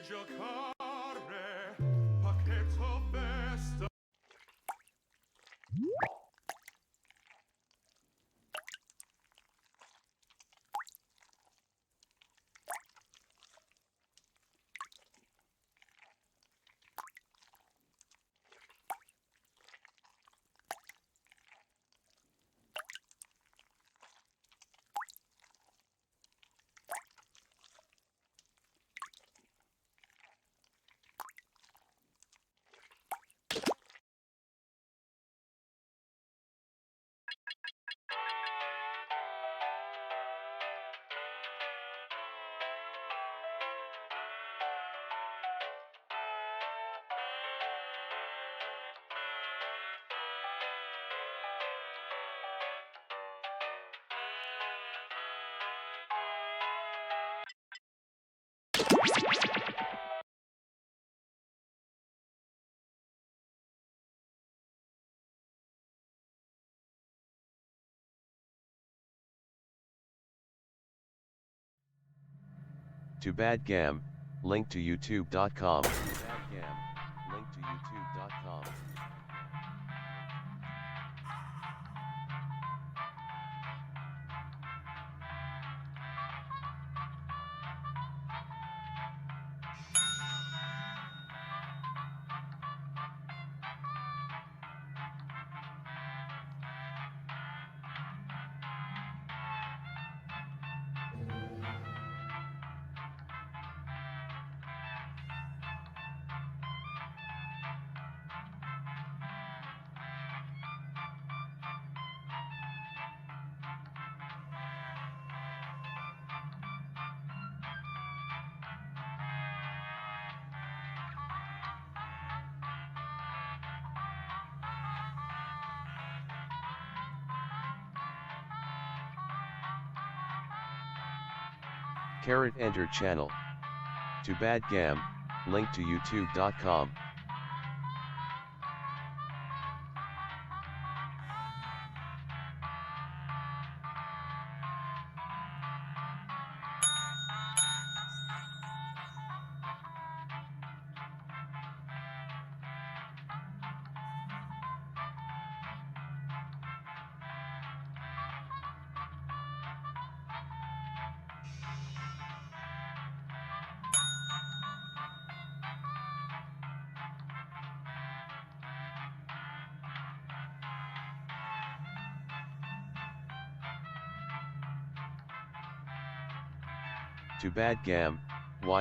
giocare, pacchetto festa. To Bad Gam, link to youtube.com. To Bad Gam, link to youtube.com. Enter channel. To Bad Gam, link to youtube.com. To Bad Gam, YE. A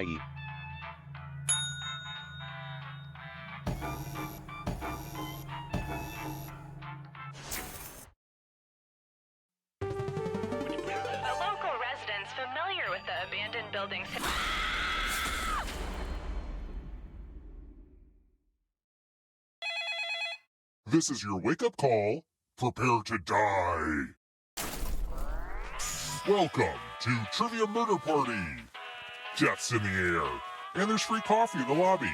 local resident's familiar with the abandoned buildings. This is your wake-up call. Prepare to die. Welcome to Trivia Murder Party. Death's in the air, and there's free coffee in the lobby.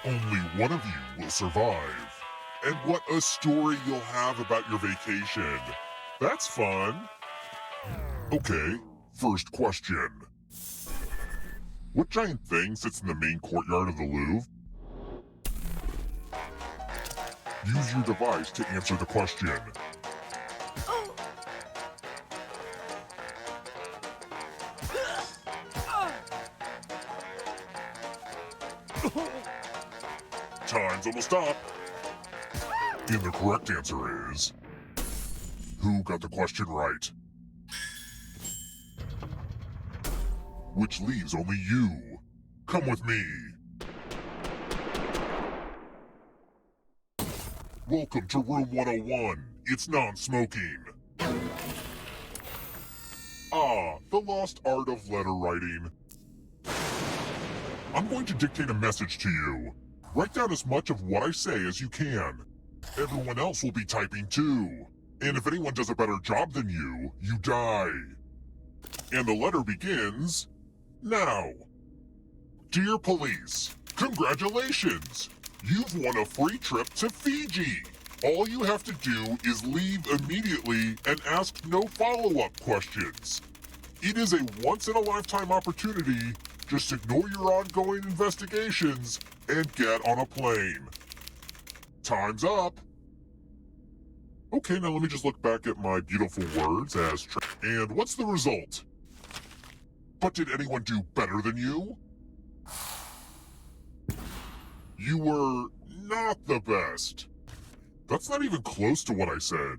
Only one of you will survive. And what a story you'll have about your vacation. That's fun. Okay, first question. What giant thing sits in the main courtyard of the Louvre? Use your device to answer the question. Time's almost up. And the correct answer is... Who got the question right? Which leaves only you. Come with me. Welcome to room 101. It's non-smoking. Ah, the lost art of letter writing. I'm going to dictate a message to you. Write down as much of what I say as you can. Everyone else will be typing too. And if anyone does a better job than you, you die. And the letter begins... now. Dear police, congratulations! You've won a free trip to Fiji. All you have to do is leave immediately and ask no follow-up questions. It is a once-in-a-lifetime opportunity Just ignore your ongoing investigations and get on a plane. Time's up. Okay, now let me just look back at my beautiful words as and what's the result? But did anyone do better than you? You were not the best. That's not even close to what I said.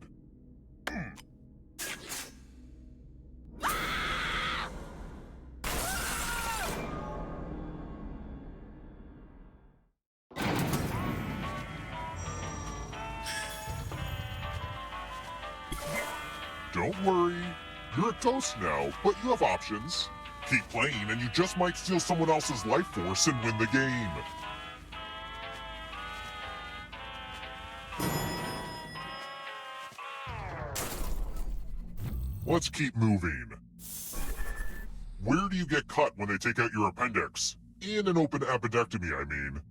Don't worry, you're a ghost now, but you have options. Keep playing and you just might steal someone else's life force and win the game. Let's keep moving. Where do you get cut when they take out your appendix? In an open appendectomy, I mean.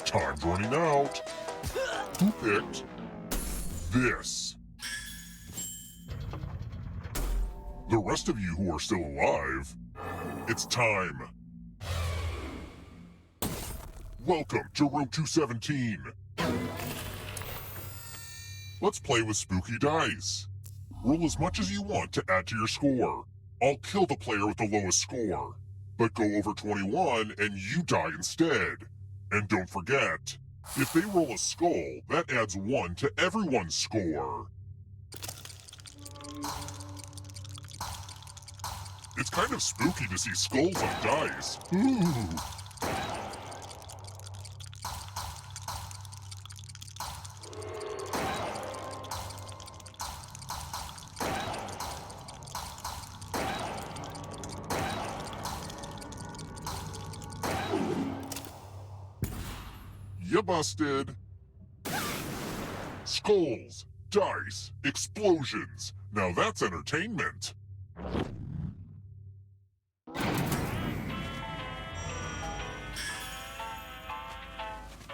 Time's running out. Who picked this? The rest of you who are still alive, it's time. Welcome to room 217. Let's play with spooky dice. Roll as much as you want to add to your score. I'll kill the player with the lowest score, but go over 21 and you die instead. And don't forget, if they roll a skull, that adds 1 to everyone's score. It's kind of spooky to see skulls on dice. Ooh. You busted. Skulls, dice, explosions. Now that's entertainment.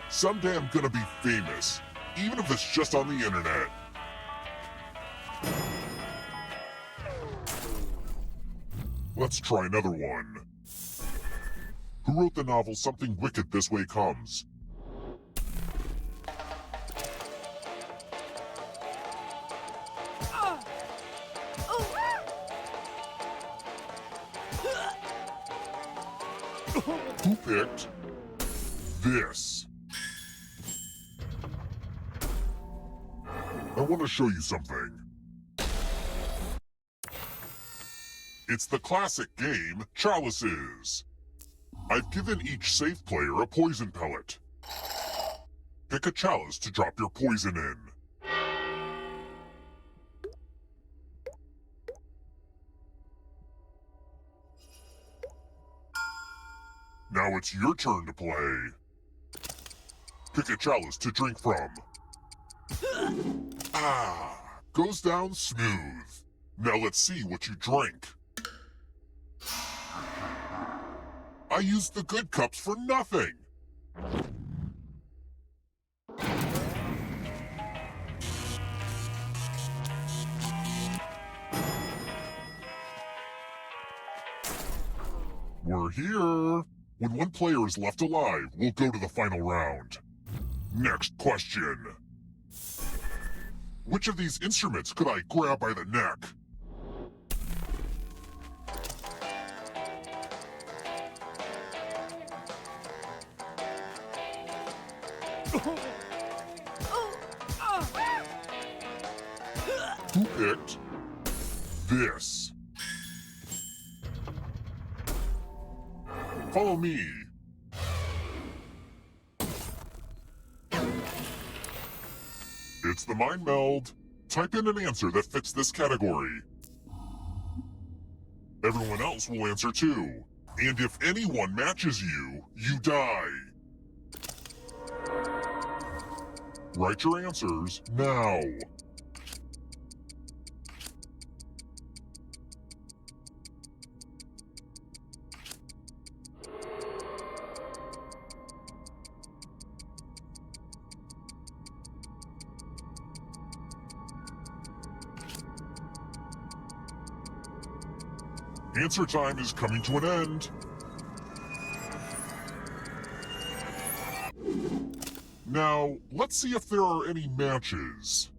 Someday I'm gonna be famous, even if it's just on the internet. Let's try another one. Who wrote the novel Something Wicked This Way Comes? Who picked this? I want to show you something. It's the classic game, Chalices. I've given each safe player a poison pellet. Pick a chalice to drop your poison in. Now it's your turn to play. Pick a chalice to drink from. Ah, goes down smooth. Now let's see what you drink. I used the good cups for nothing. We're here. When one player is left alive, we'll go to the final round. Next question. Which of these instruments could I grab by the neck? Who picked this? Follow me. It's the mind meld. Type in an answer that fits this category. Everyone else will answer too. And if anyone matches you, you die. Write your answers now. Answer time is coming to an end. Now, let's see if there are any matches.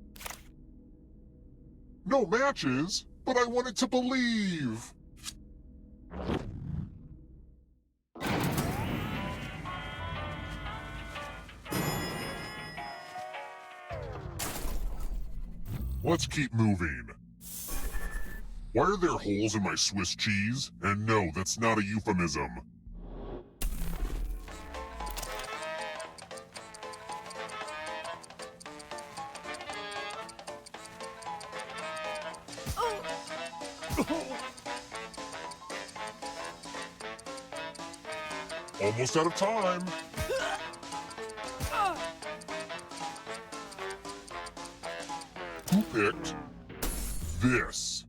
No matches, but I wanted to believe. Let's keep moving. Why are there holes in my Swiss cheese? And no, that's not a euphemism. Almost out of time. Who picked this?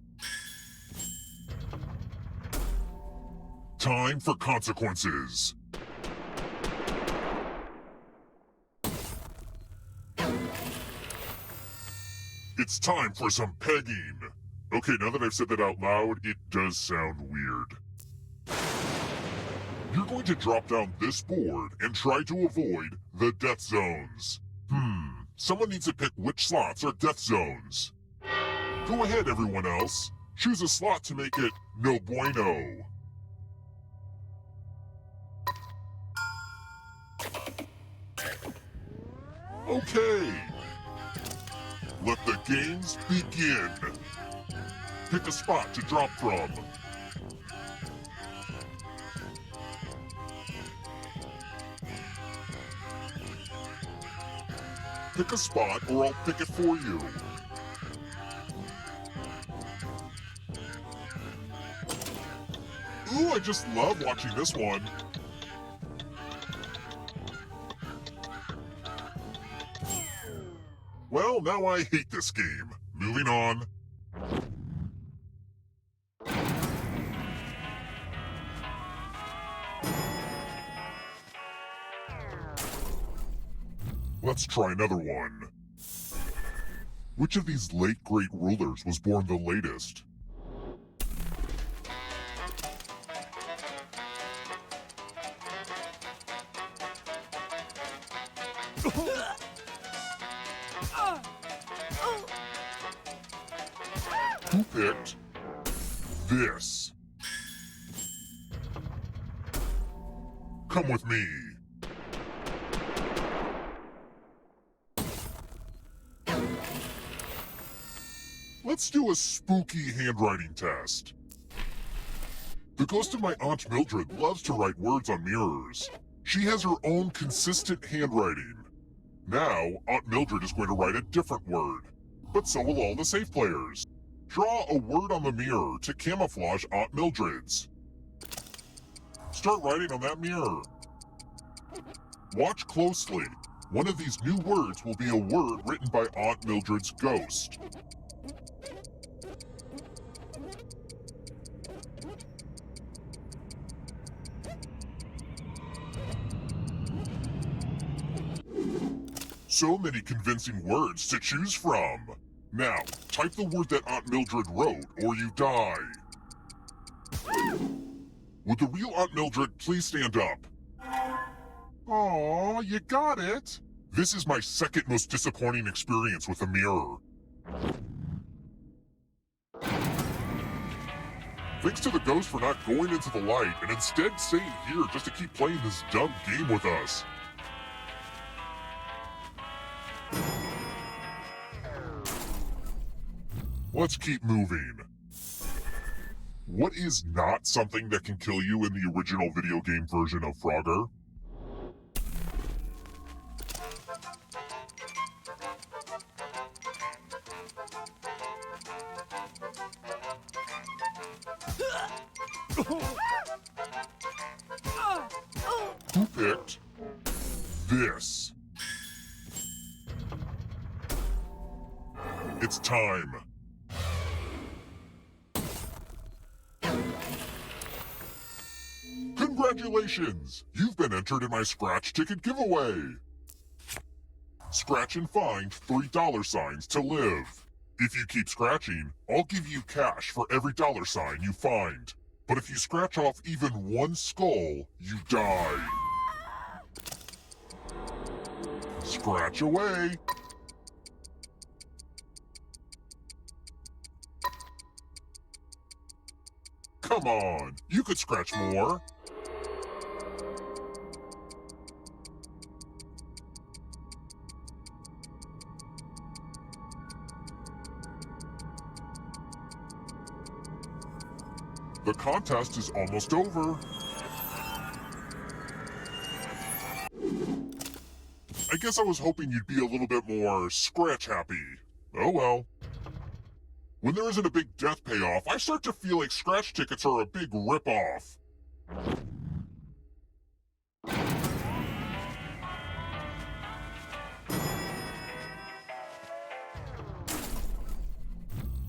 Time for consequences. It's time for some pegging. Okay, now that I've said that out loud, it does sound weird. You're going to drop down this board and try to avoid the death zones. Someone needs to pick which slots are death zones. Go ahead, everyone else. Choose a slot to make it no bueno. Okay. Let the games begin. Pick a spot to drop from. Pick a spot or I'll pick it for you. Ooh, I just love watching this one. Well, now I hate this game. Moving on. Let's try another one. Which of these late great rulers was born the latest? Who picked this? Come with me. Let's do a spooky handwriting test. The ghost of my Aunt Mildred loves to write words on mirrors. She has her own consistent handwriting. Now, Aunt Mildred is going to write a different word, but so will all the safe players. Draw a word on the mirror to camouflage Aunt Mildred's. Start writing on that mirror. Watch closely. One of these new words will be a word written by Aunt Mildred's ghost. So many convincing words to choose from. Now, type the word that Aunt Mildred wrote, or you die. Would the real Aunt Mildred please stand up? Aw, you got it. This is my second most disappointing experience with a mirror. Thanks to the ghost for not going into the light and instead staying here just to keep playing this dumb game with us. Let's keep moving. What is not something that can kill you in the original video game version of Frogger? Who picked this? It's time. Congratulations! You've been entered in my scratch ticket giveaway! Scratch and find $3 to live. If you keep scratching, I'll give you cash for every $sign you find. But if you scratch off even one skull, you die. Scratch away. Come on, you could scratch more. The contest is almost over. I guess I was hoping you'd be a little bit more scratch happy. Oh well. When there isn't a big death payoff, I start to feel like scratch tickets are a big rip-off.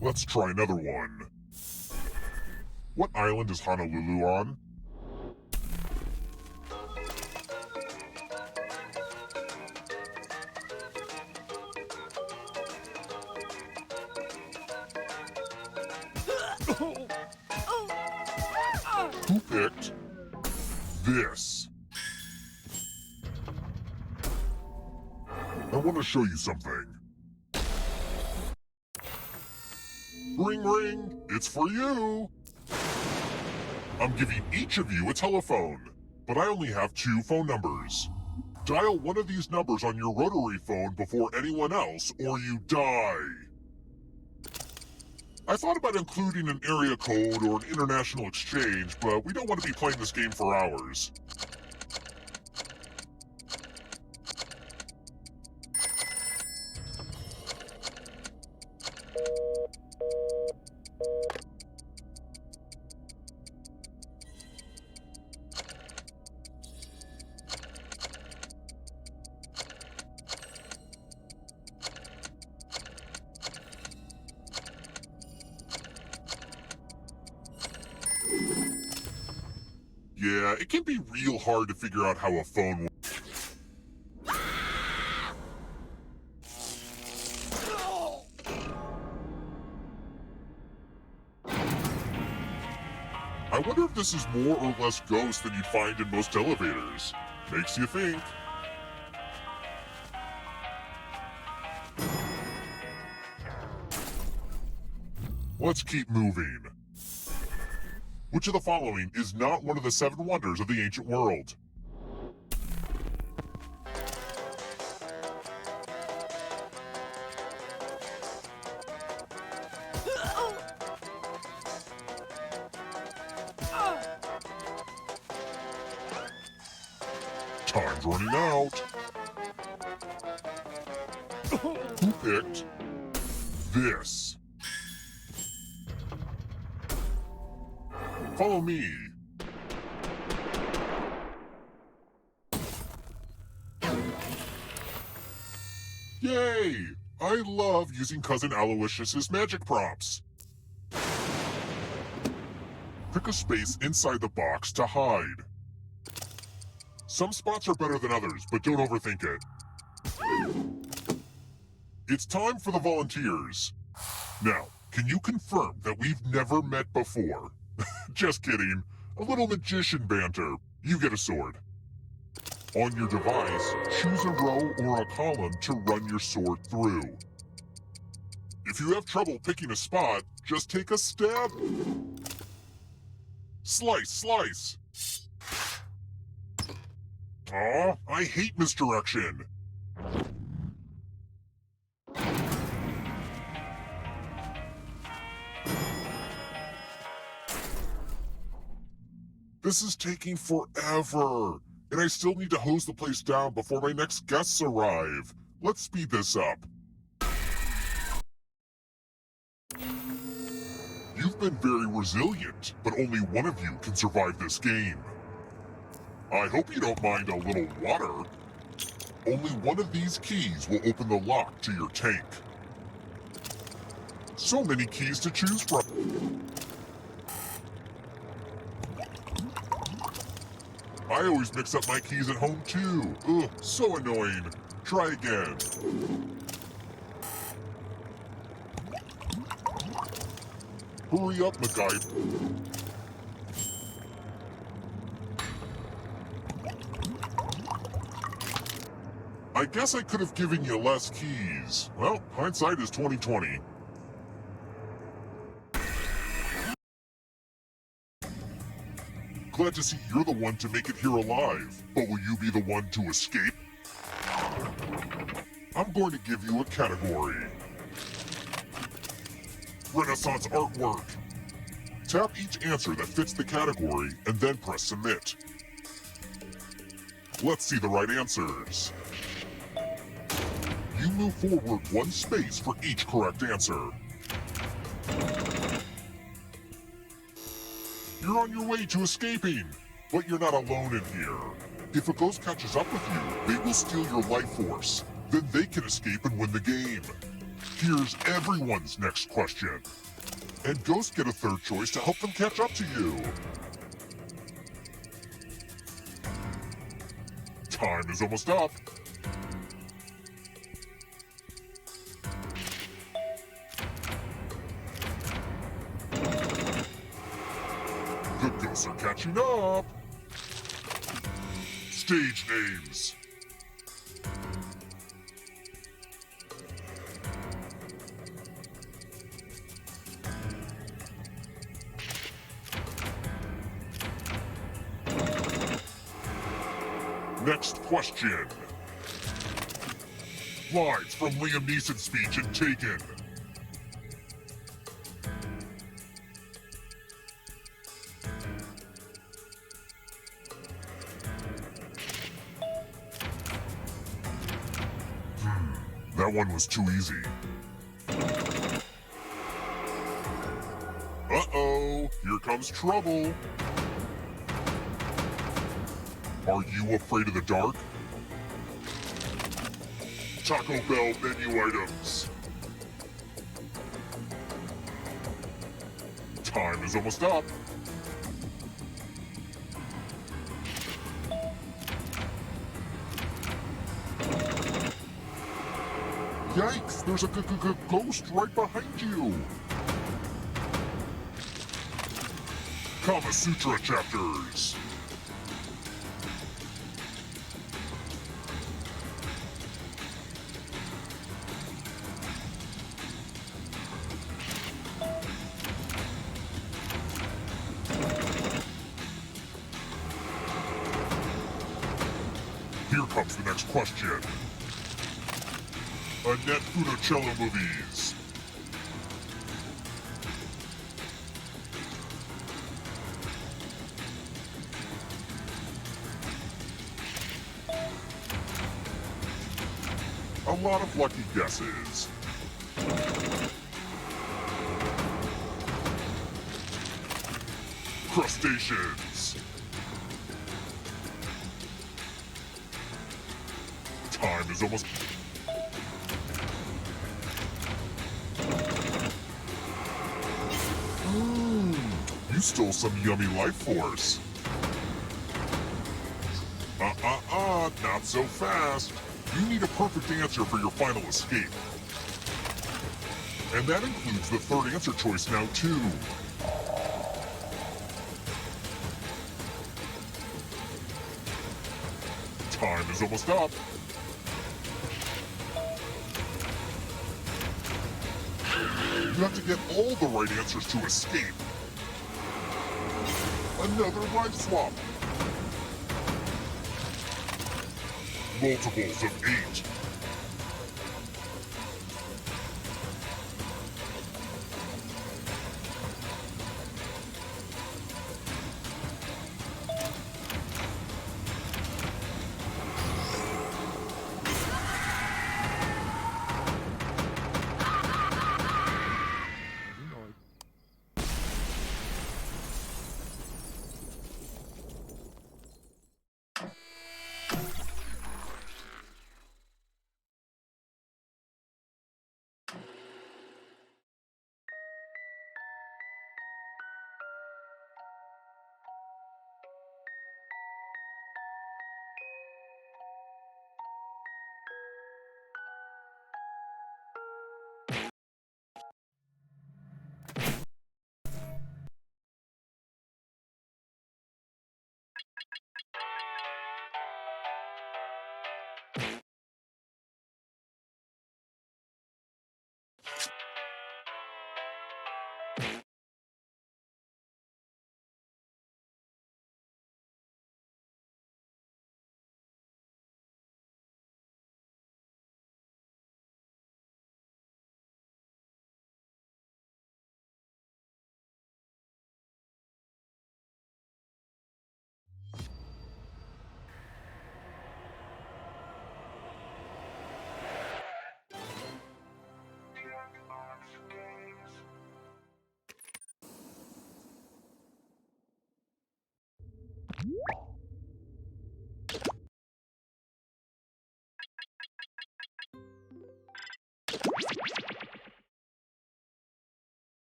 Let's try another one. What island is Honolulu on? Who picked this? I want to show you something. Ring ring, it's for you. I'm giving each of you a telephone, but I only have 2 phone numbers. Dial one of these numbers on your rotary phone before anyone else, or you die. I thought about including an area code or an international exchange, but we don't want to be playing this game for hours. Yeah, it can be real hard to figure out how a phone works. I wonder if this is more or less ghost than you'd find in most elevators. Makes you think. Let's keep moving. Which of the following is not one of the 7 wonders of the ancient world? Time's running out. Who picked this? Follow me. Yay! I love using Cousin Aloysius's magic props. Pick a space inside the box to hide. Some spots are better than others, but don't overthink it. It's time for the volunteers. Now, can you confirm that we've never met before? Just kidding. A little magician banter. You get a sword. On your device, choose a row or a column to run your sword through. If you have trouble picking a spot, just take a stab. Slice, slice. Aw, I hate misdirection. This is taking forever, and I still need to hose the place down before my next guests arrive. Let's speed this up. You've been very resilient, but only one of you can survive this game. I hope you don't mind a little water. Only one of these keys will open the lock to your tank. So many keys to choose from. I always mix up my keys at home too. Ugh, so annoying. Try again. Hurry up, MacGyver. I guess I could have given you less keys. Well, hindsight is 20/20. Glad to see you're the one to make it here alive. But will you be the one to escape? I'm going to give you a category. Renaissance artwork. Tap each answer that fits the category and then press submit. Let's see the right answers. You move forward one space for each correct answer. You're on your way to escaping, but you're not alone in here. If a ghost catches up with you, they will steal your life force. Then they can escape and win the game. Here's everyone's next question. And ghosts get a third choice to help them catch up to you. Time is almost up. The ghosts are catching up. Stage names. Next question. Lines from Liam Neeson's speech in Taken. That one was too easy. Uh-oh, here comes trouble. Are you afraid of the dark? Taco Bell menu items. Time is almost up. Yikes, there's a ghost right behind you. Kama Sutra chapters. Here comes the next question. Annette Funicello movies. A lot of lucky guesses. Crustaceans. Time is almost... You stole some yummy life force. Not so fast. You need a perfect answer for your final escape. And that includes the third answer choice now, too. Time is almost up. You have to get all the right answers to escape. Another life swap. Multiples of 8.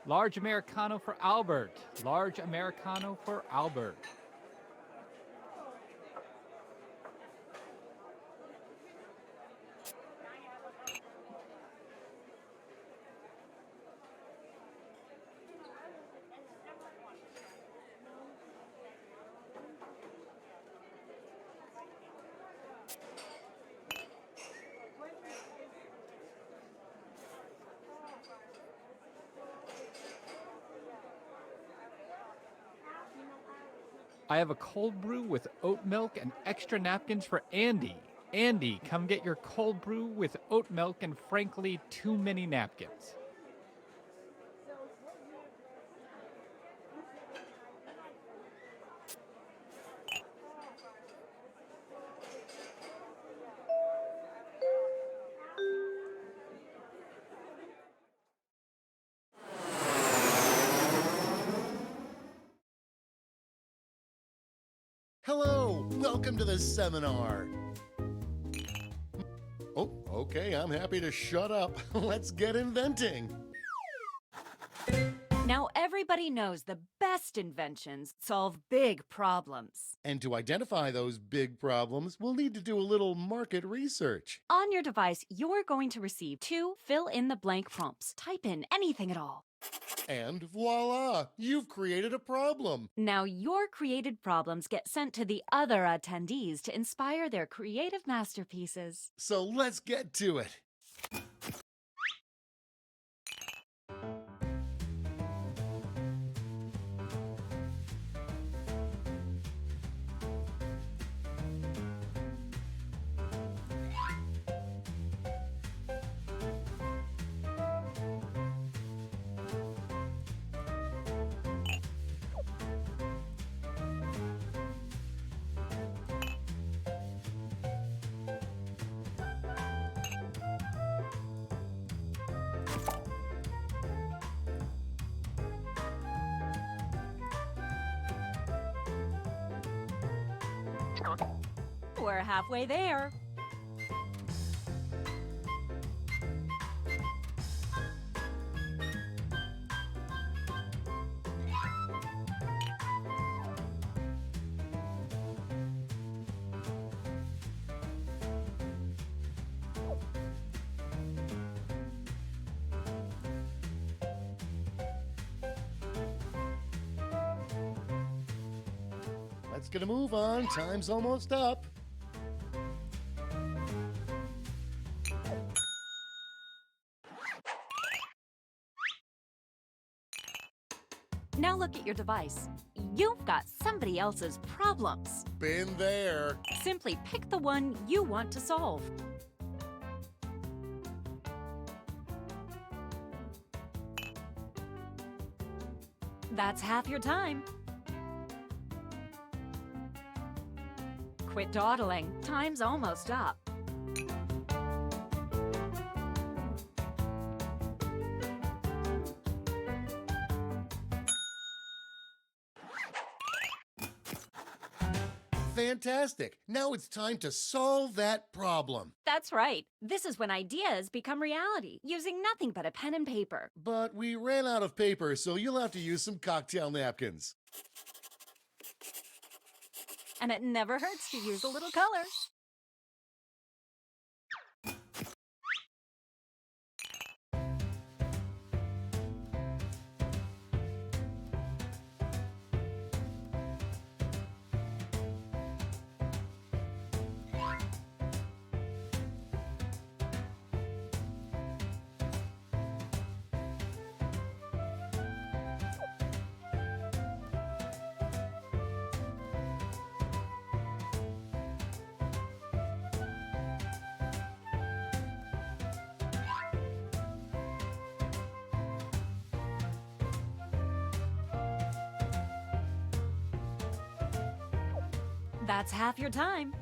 Large Americano for Albert. Large Americano for Albert. I have a cold brew with oat milk and extra napkins for Andy. Andy, come get your cold brew with oat milk and frankly too many napkins. Hello, welcome to the seminar. Oh, okay, I'm happy to shut up. Let's get inventing. Now everybody knows the best inventions solve big problems. And to identify those big problems, we'll need to do a little market research. On your device, you're going to receive 2 fill-in-the-blank prompts. Type in anything at all. And voila, you've created a problem. Now your created problems get sent to the other attendees to inspire their creative masterpieces. So let's get to it. We're halfway there. Let's get a move on. Time's almost up. Now look at your device. You've got somebody else's problems. Been there. Simply pick the one you want to solve. That's half your time. Quit dawdling. Time's almost up. Fantastic. Now it's time to solve that problem. That's right. This is when ideas become reality, using nothing but a pen and paper. But we ran out of paper, so you'll have to use some cocktail napkins. And it never hurts to use a little color. That's half your time.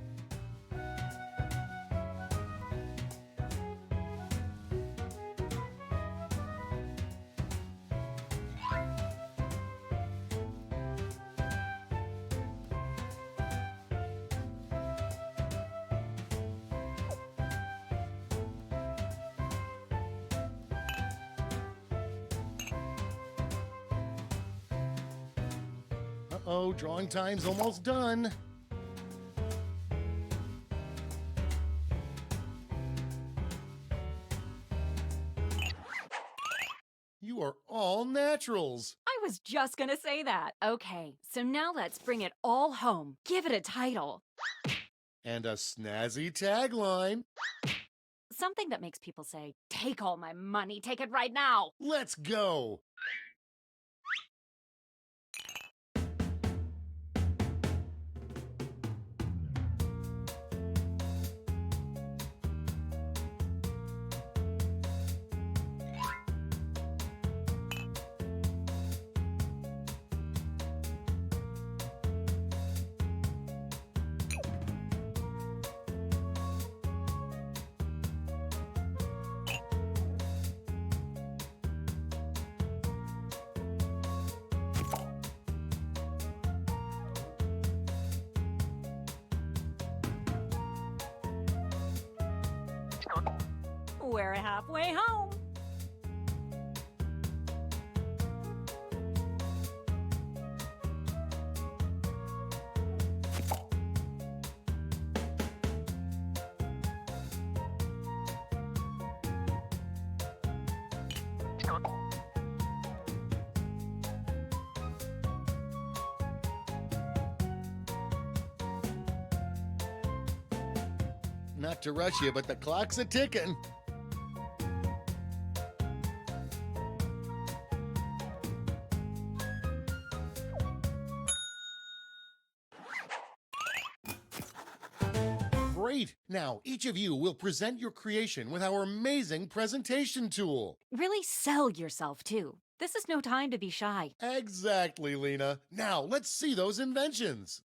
Uh-oh, drawing time's almost done. You are all naturals. I was just gonna say that. Okay, so now let's bring it all home. Give it a title. And a snazzy tagline. Something that makes people say, take all my money, take it right now. Let's go. We're halfway home. Not to rush you, but the clock's a-ticking. Great! Now, each of you will present your creation with our amazing presentation tool. Really sell yourself, too. This is no time to be shy. Exactly, Lena. Now, let's see those inventions.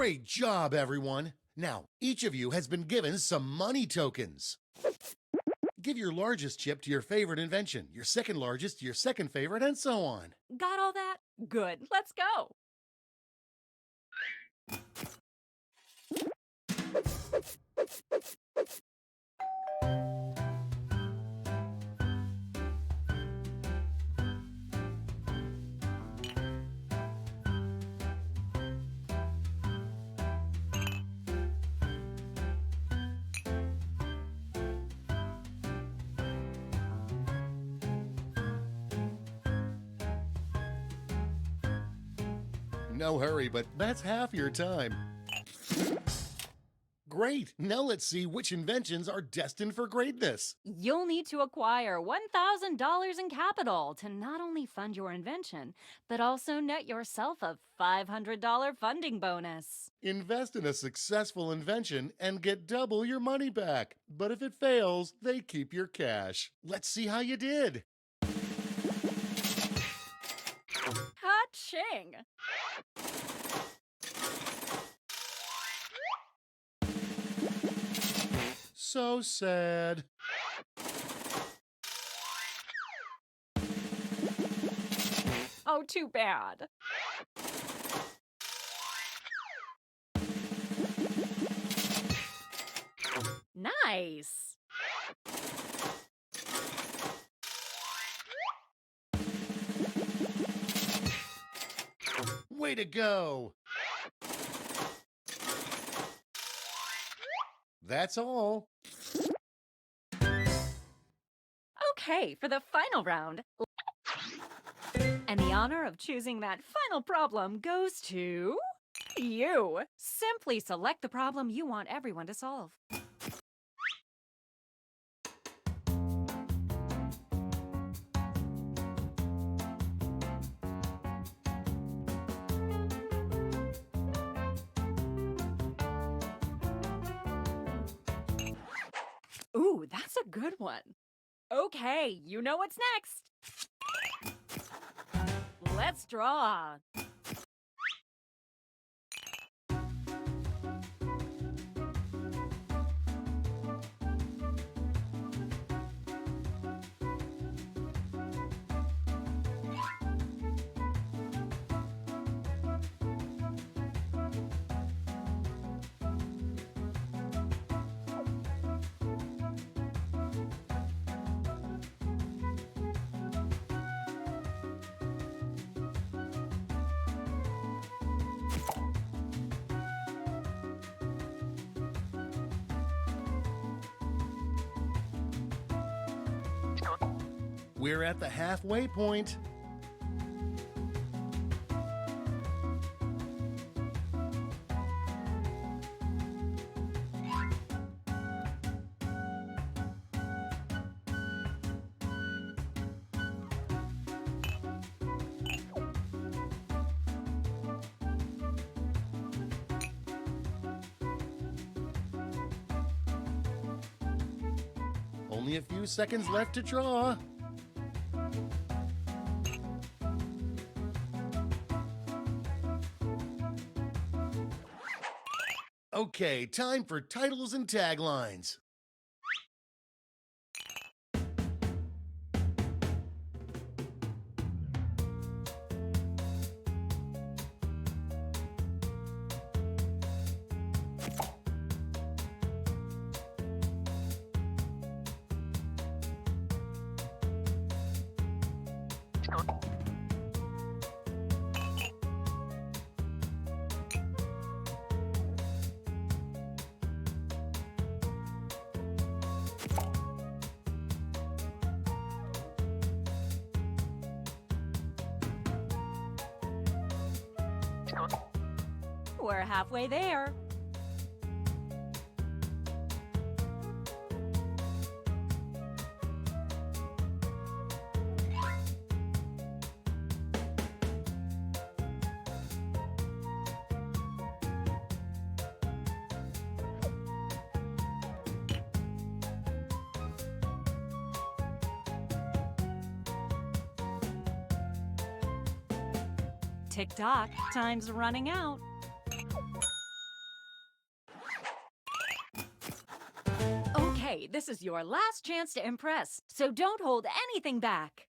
Great job, everyone! Now, each of you has been given some money tokens. Give your largest chip to your favorite invention, your second largest to your second favorite, and so on. Got all that? Good. Let's go. No hurry, but that's half your time. Great! Now let's see which inventions are destined for greatness. You'll need to acquire $1,000 in capital to not only fund your invention, but also net yourself a $500 funding bonus. Invest in a successful invention and get double your money back. But if it fails, they keep your cash. Let's see how you did. Ha-ching! So sad. Oh, too bad. Nice. Way to go. That's all. Okay, for the final round. And the honor of choosing that final problem goes to you. Simply select the problem you want everyone to solve. Ooh, that's a good one. Okay, you know what's next. Let's draw. We're at the halfway point. Only a few seconds left to draw. Okay, time for titles and taglines. We're halfway there. Tick-tock, time's running out. This is your last chance to impress, so don't hold anything back.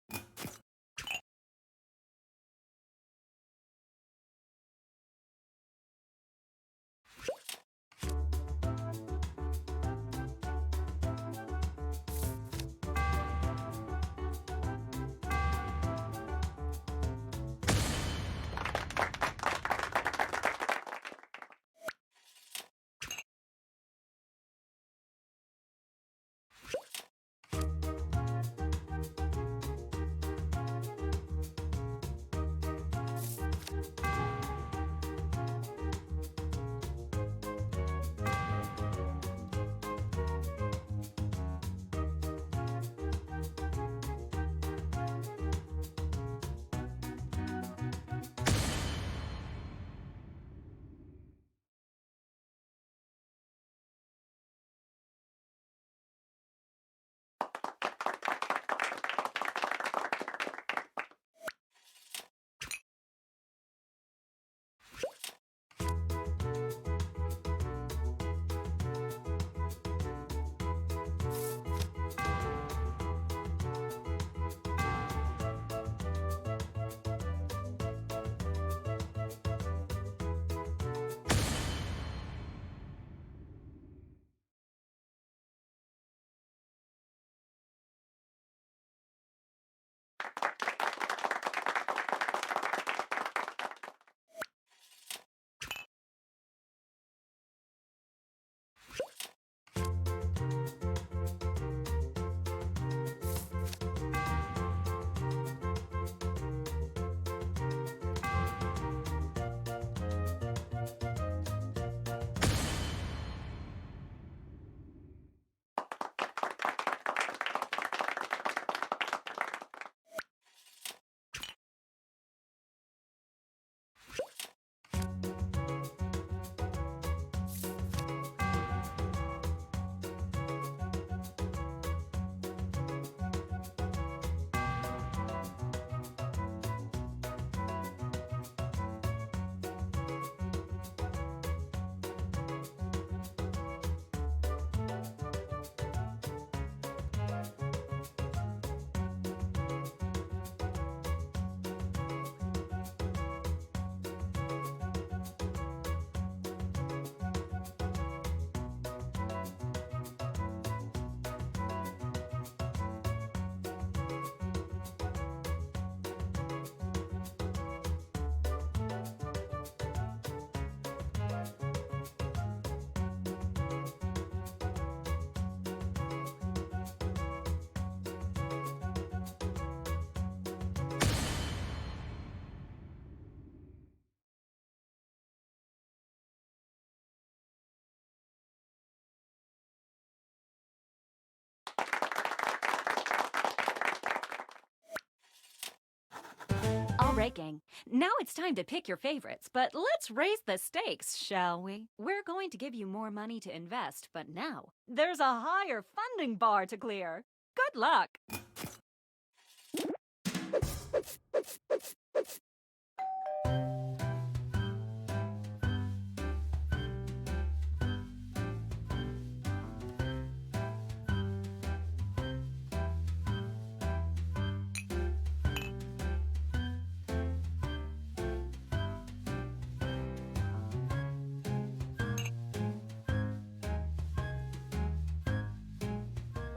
All right, gang. Now it's time to pick your favorites, but let's raise the stakes, shall we? We're going to give you more money to invest, but now there's a higher funding bar to clear. Good luck!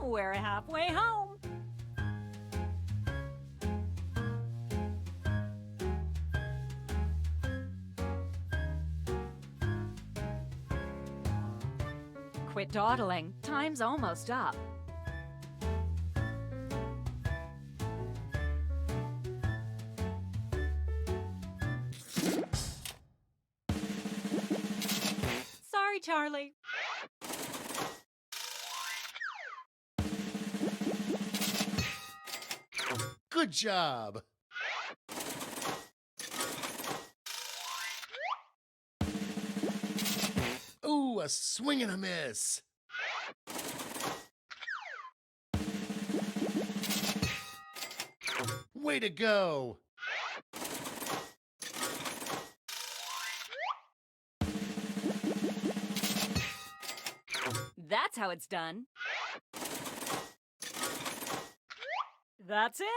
We're halfway home. Quit dawdling. Time's almost up. Sorry, Charlie. Good job. Ooh, a swing and a miss. Way to go. That's how it's done. That's it.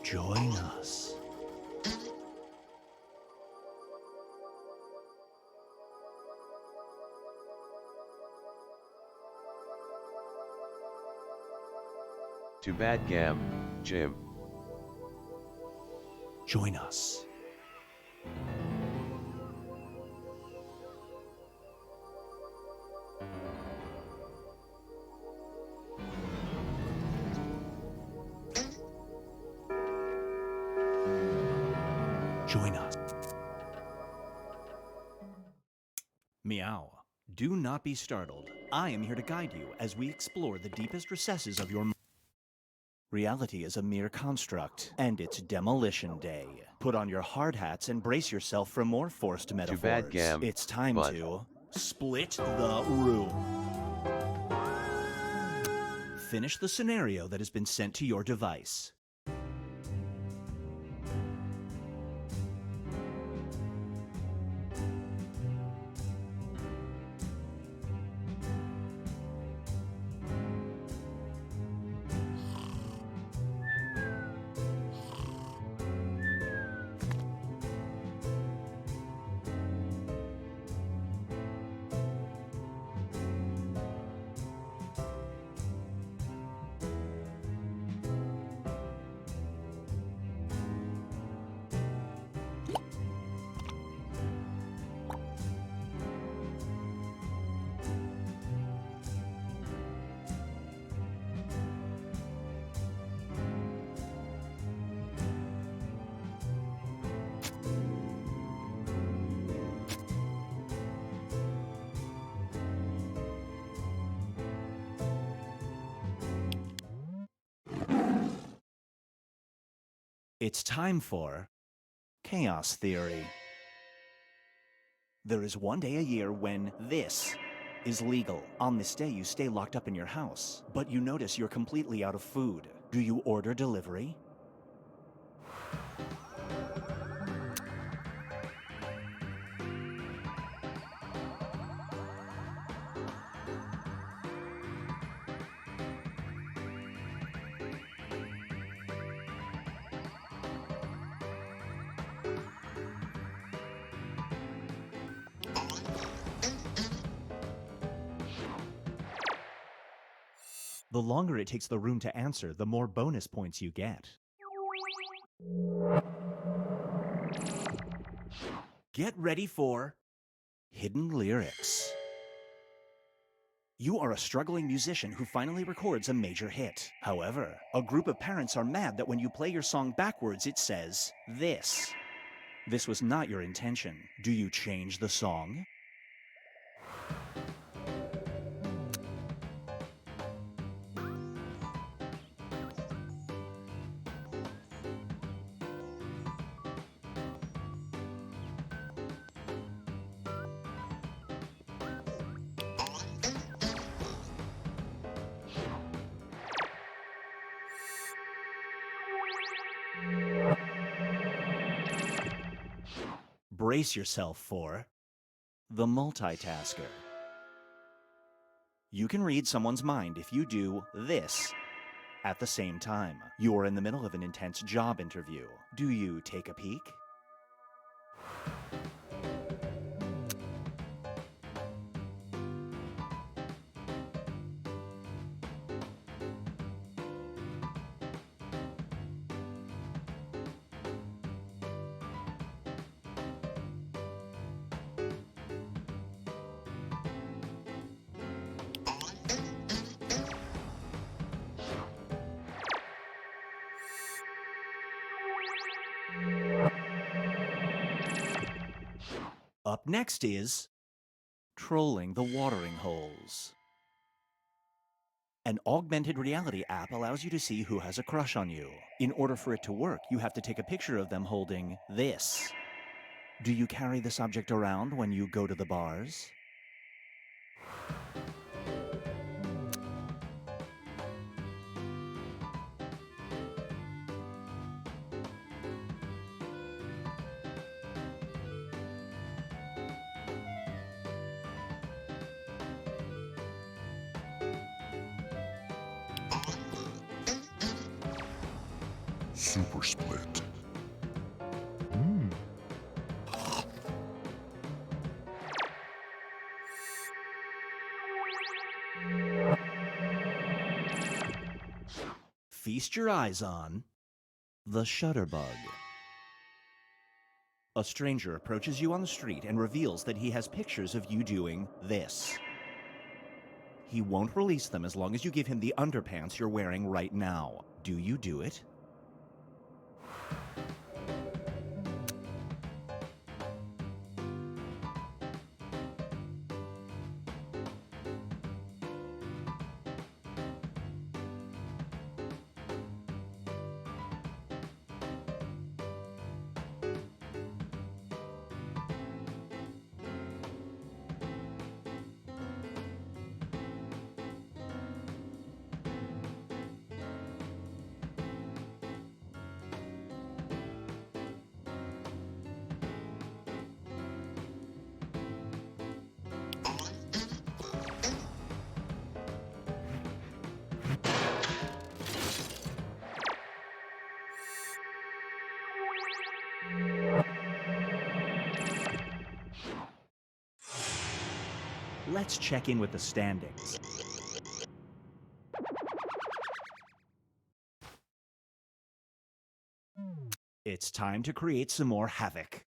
Join us. Too bad Gam, Jim. Join us. Join us. Meow. Do not be startled. I am here to guide you as we explore the deepest recesses of your mind. Reality is a mere construct, and it's demolition day. Put on your hard hats and brace yourself for more forced metaphors. Too bad, Gam, It's time but- to split the room. Finish the scenario that has been sent to your device. It's time for chaos theory. There is one day a year when this is legal. On this day, you stay locked up in your house, but you notice you're completely out of food. Do you order delivery? The longer it takes the room to answer, the more bonus points you get. Get ready for hidden lyrics. You are a struggling musician who finally records a major hit. However, a group of parents are mad that when you play your song backwards, it says this. This was not your intention. Do you change the song? Brace yourself for the multitasker. You can read someone's mind if you do this at the same time. You are in the middle of an intense job interview. Do you take a peek? Up next is trolling the watering holes. An augmented reality app allows you to see who has a crush on you. In order for it to work, you have to take a picture of them holding this. Do you carry this object around when you go to the bars? Super split. Feast your eyes on the shutterbug. A stranger approaches you on the street and reveals that he has pictures of you doing this. He won't release them as long as you give him the underpants you're wearing right now. Do you do it? Let's check in with the standings. It's time to create some more havoc.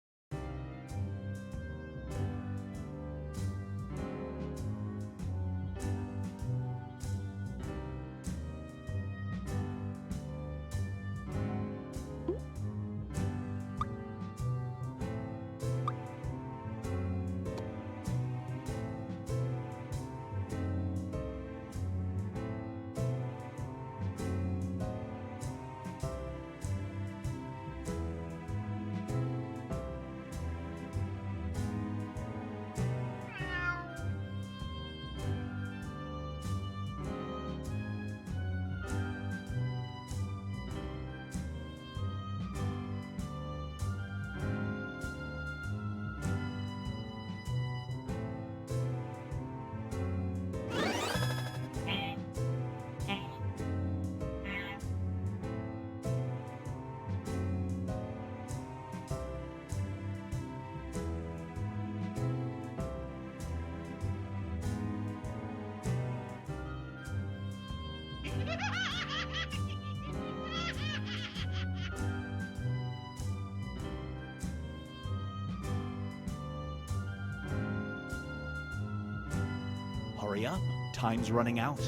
Hurry up, time's running out.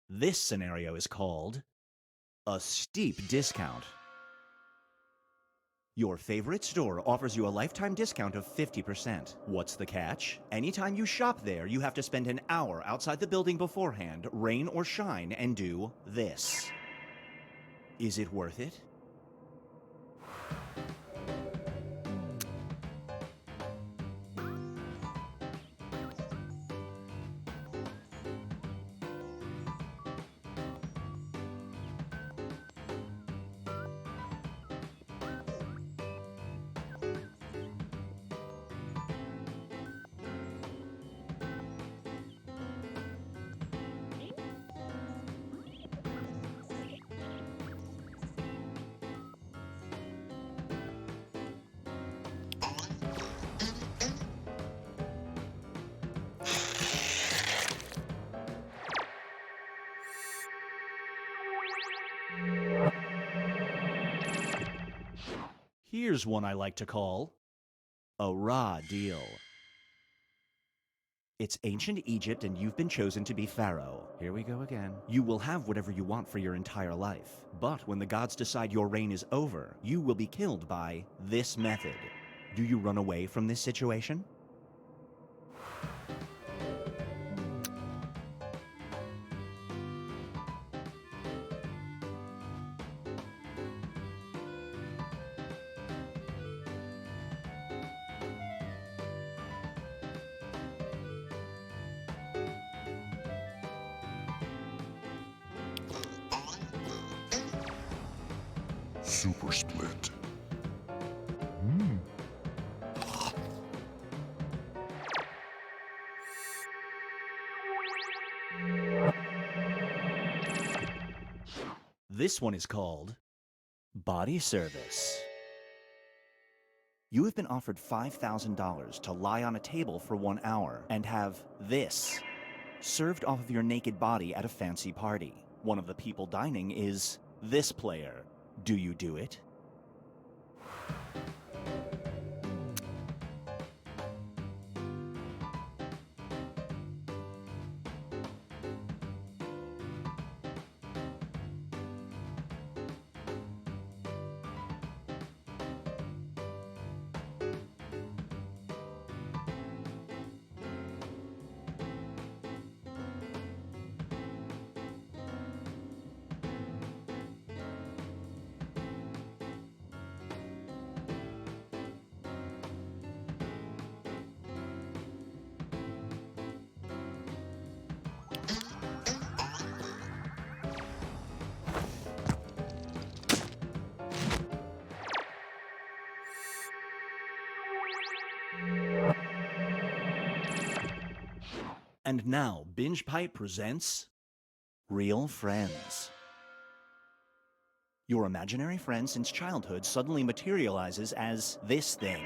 This scenario is called a steep discount. Your favorite store offers you a lifetime discount of 50%. What's the catch? Anytime you shop there, you have to spend an hour outside the building beforehand, rain or shine, and do this. Is it worth it? Here's one I like to call a raw deal. It's ancient Egypt and you've been chosen to be pharaoh. Here we go again. You will have whatever you want for your entire life. But when the gods decide your reign is over, you will be killed by this method. Do you run away from this situation? Super split. This one is called body service. You have been offered $5,000 to lie on a table for 1 hour and have this served off of your naked body at a fancy party. One of the people dining is this player. Do you do it? And now, Binge Pipe presents Real Friends. Your imaginary friend since childhood suddenly materializes as this thing.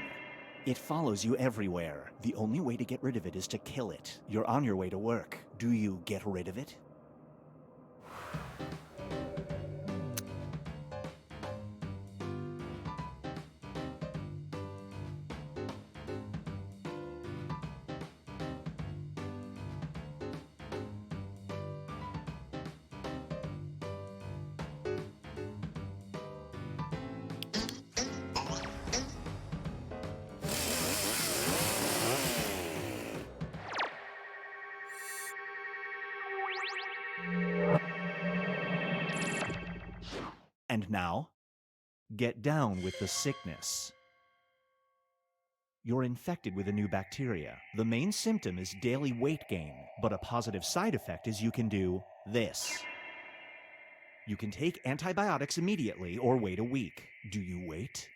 It follows you everywhere. The only way to get rid of it is to kill it. You're on your way to work. Do you get rid of it? And now, get down with the sickness. You're infected with a new bacteria. The main symptom is daily weight gain, but a positive side effect is you can do this. You can take antibiotics immediately or wait a week. Do you wait?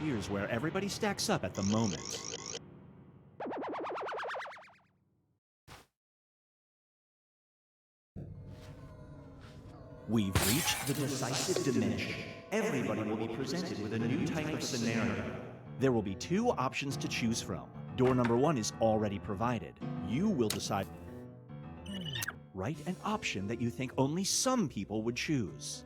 Here's where everybody stacks up at the moment. We've reached the decisive dimension. Everybody will be presented with a new type of scenario. There will be 2 options to choose from. Door number 1 is already provided. You will decide. Write an option that you think only some people would choose.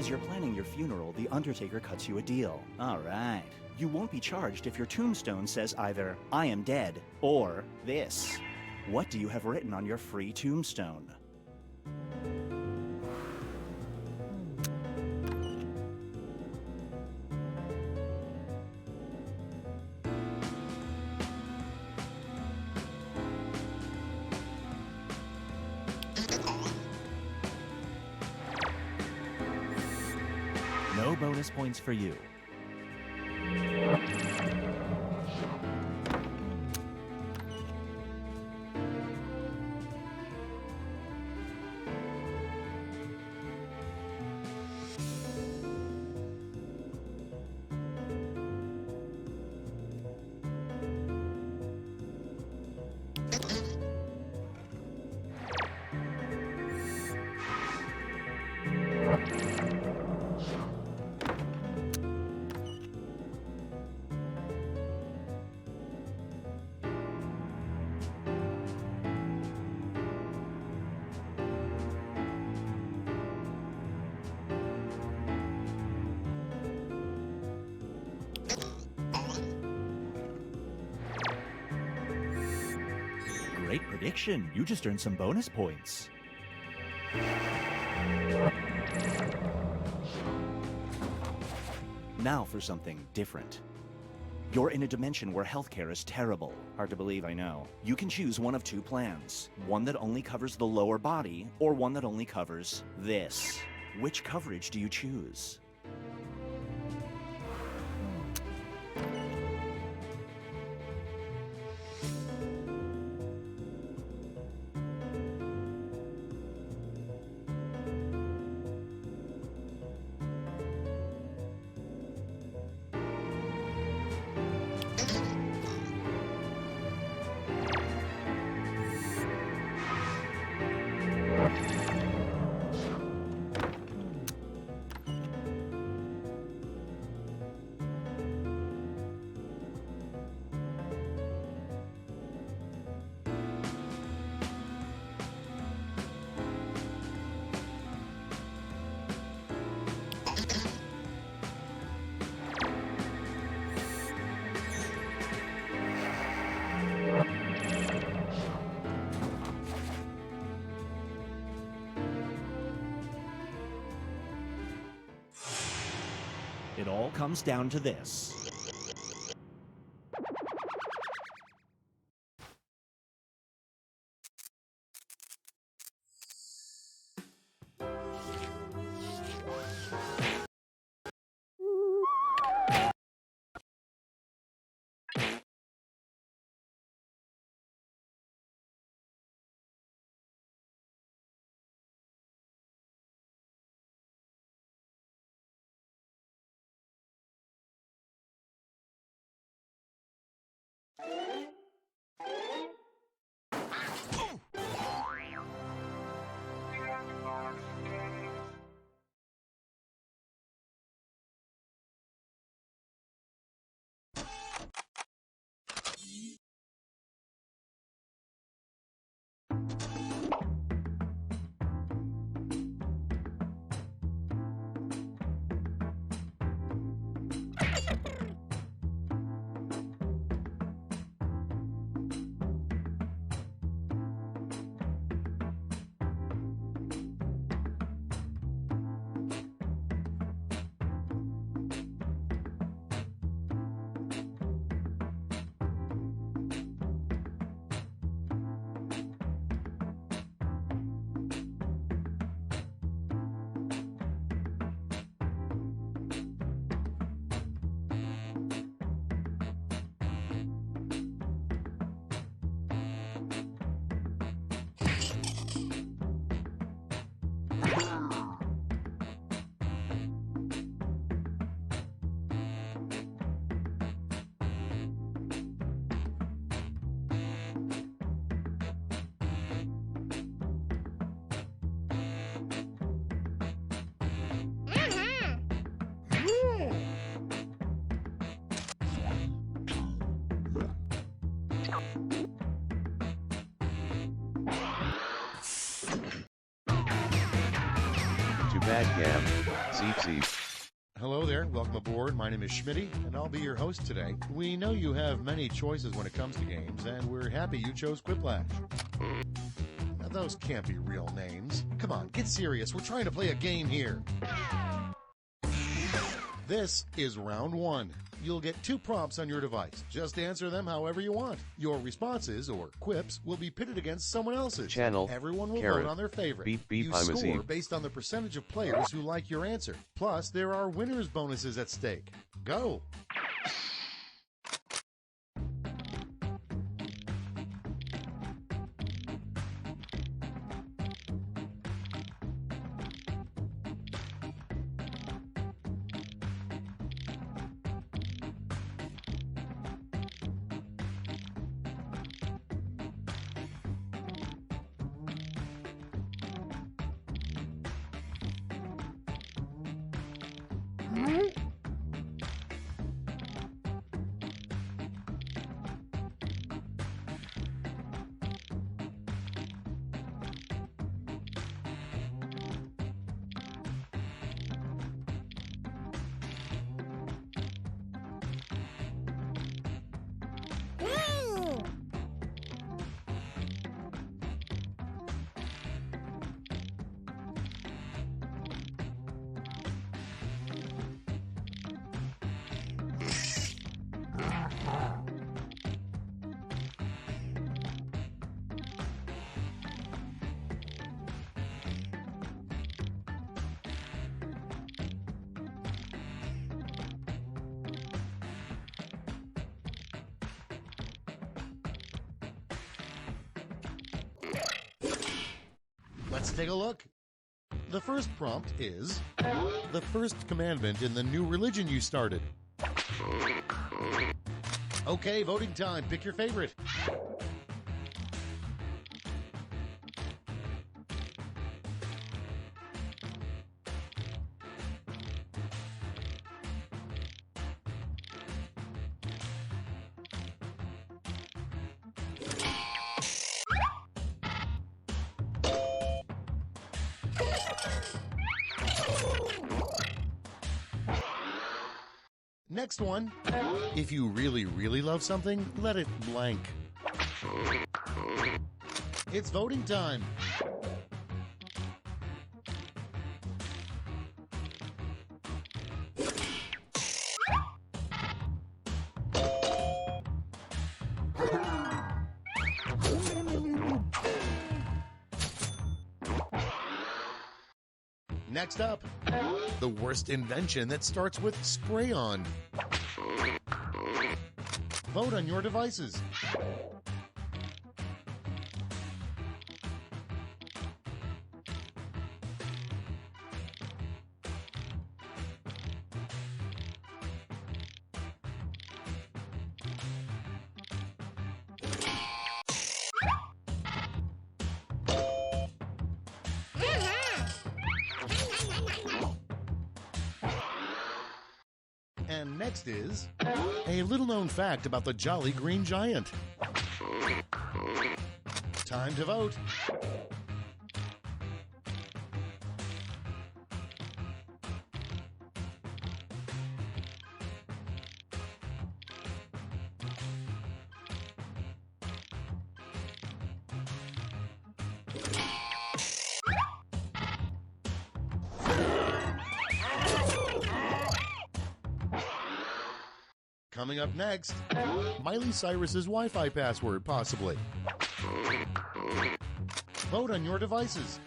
As you're planning your funeral, the Undertaker cuts you a deal. All right. You won't be charged if your tombstone says either, I am dead, or this. What do you have written on your free tombstone? No bonus points for you. Great prediction. You just earned some bonus points. Now for something different. You're in a dimension where healthcare is terrible. Hard to believe, I know. You can choose one of two plans. One that only covers the lower body, or one that only covers this. Which coverage do you choose? It all comes down to this. Bad Gam, Zeep. Hello there, welcome aboard. My name is Schmitty, and I'll be your host today. We know you have many choices when it comes to games, and we're happy you chose Quiplash. Now, those can't be real names. Come on, get serious. We're trying to play a game here. This is round one. You'll get 2 prompts on your device. Just answer them however you want. Your responses, or quips, will be pitted against someone else's. Channel. Everyone will Carrot. vote on their favorite. Beep, You I'm a score Zeep. based on the percentage of players who like your answer. Plus, there are winners' bonuses at stake. Go! Let's take a look. The first prompt is the first commandment in the new religion you started. Okay, voting time. Pick your favorite. Next one. If you really, really love something, let it blank. It's voting time. Next up, the worst invention that starts with spray on. Vote on your devices. And next is a little-known fact about the Jolly Green Giant. Time to vote. Coming up next, Miley Cyrus's Wi-Fi password, possibly. Vote on your devices.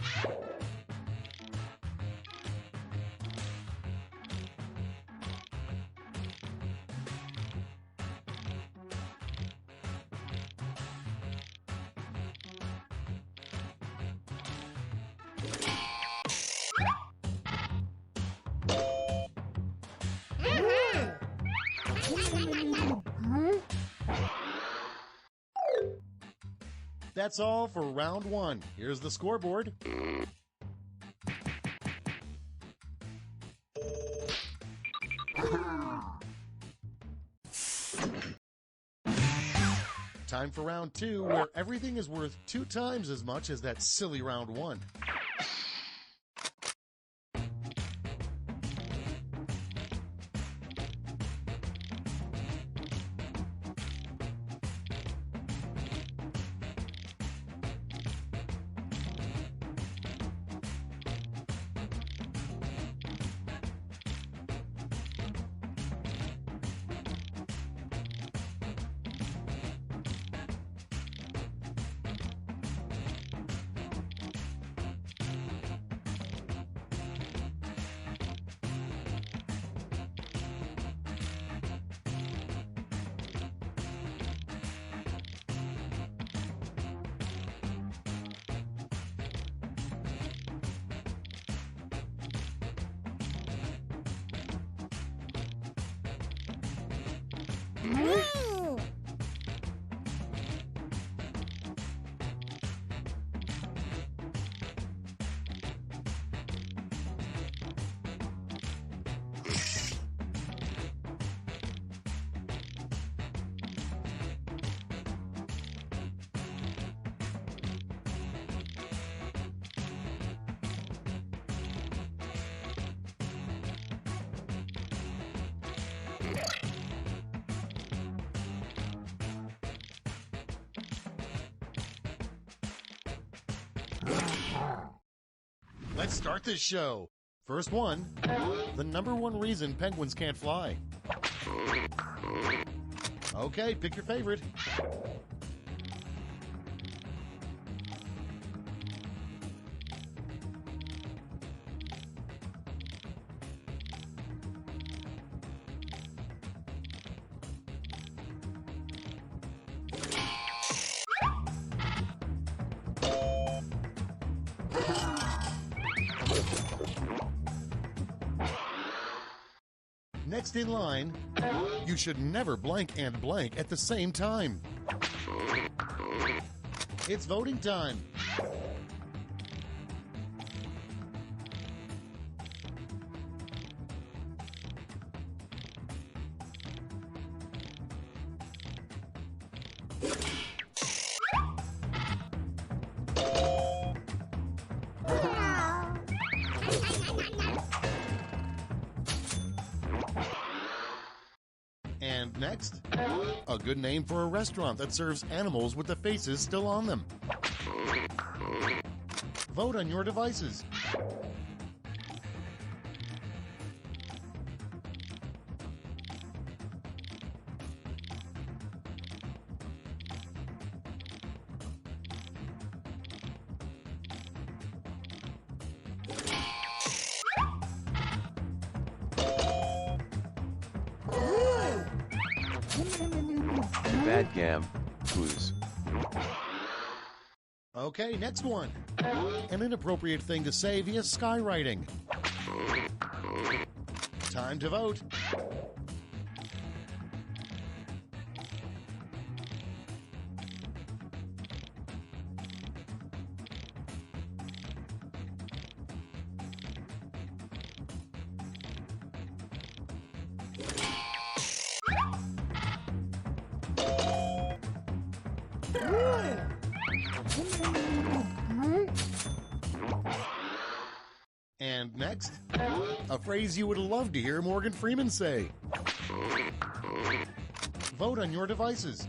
That's all for round one. Here's the scoreboard. Time for round two, where everything is worth 2 times as much as that silly round one. Let's start this show. First one, the number one reason penguins can't fly. Okay, pick your favorite. Next in line, you should never blank and blank at the same time. It's voting time. And next, a good name for a restaurant that serves animals with the faces still on them. Vote on your devices. Bad gam, who's. Okay, next one. An inappropriate thing to say via skywriting. Time to vote. And next, a phrase you would love to hear Morgan Freeman say. Vote on your devices.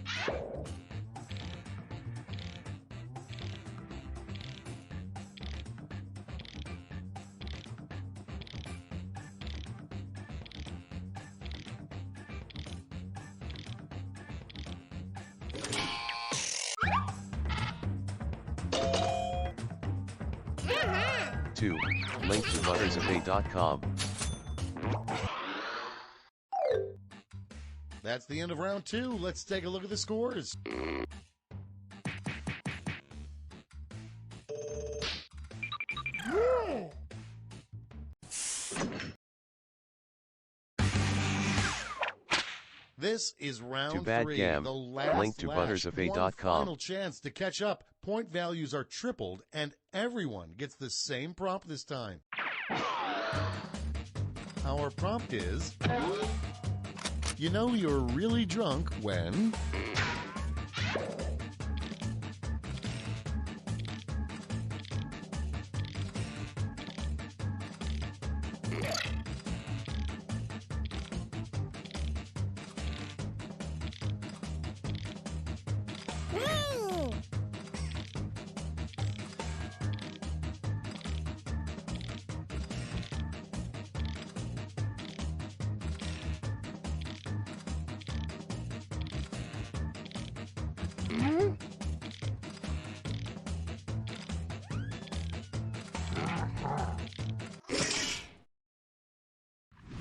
Two, link to buttersofA.com. That's the end of round two. Let's take a look at the scores. This is round Bad three, gam. the last, Link to buttersofA.com. one final chance to catch up. Point values are tripled, and everyone gets the same prompt this time. Our prompt is, you know you're really drunk when...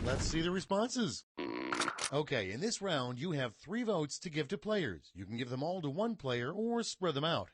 Let's see the responses. Okay, in this round, you have 3 votes to give to players. You can give them all to one player or spread them out.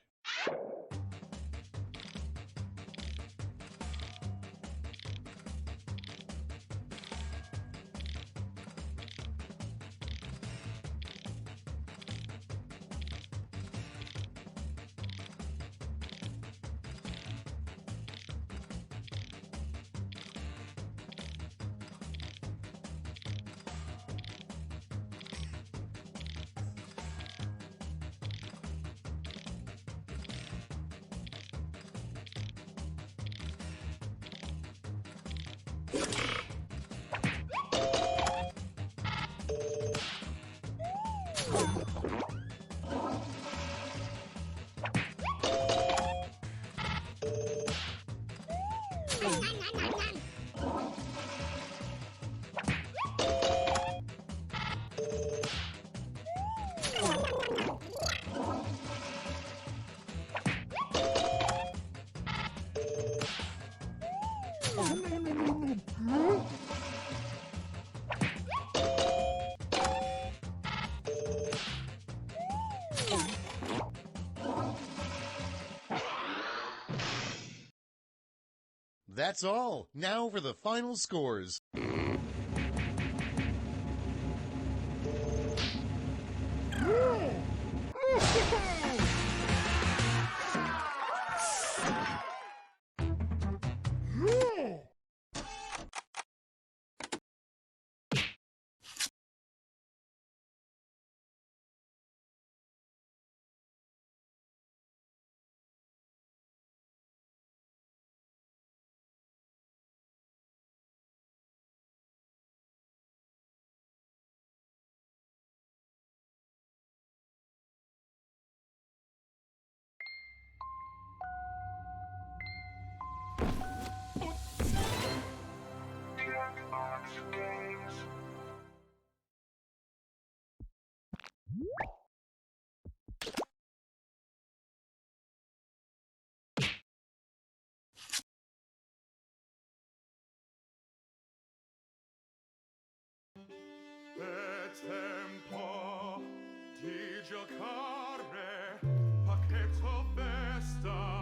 That's all. Now for the final scores. È tempo di giocare, pacchetto festa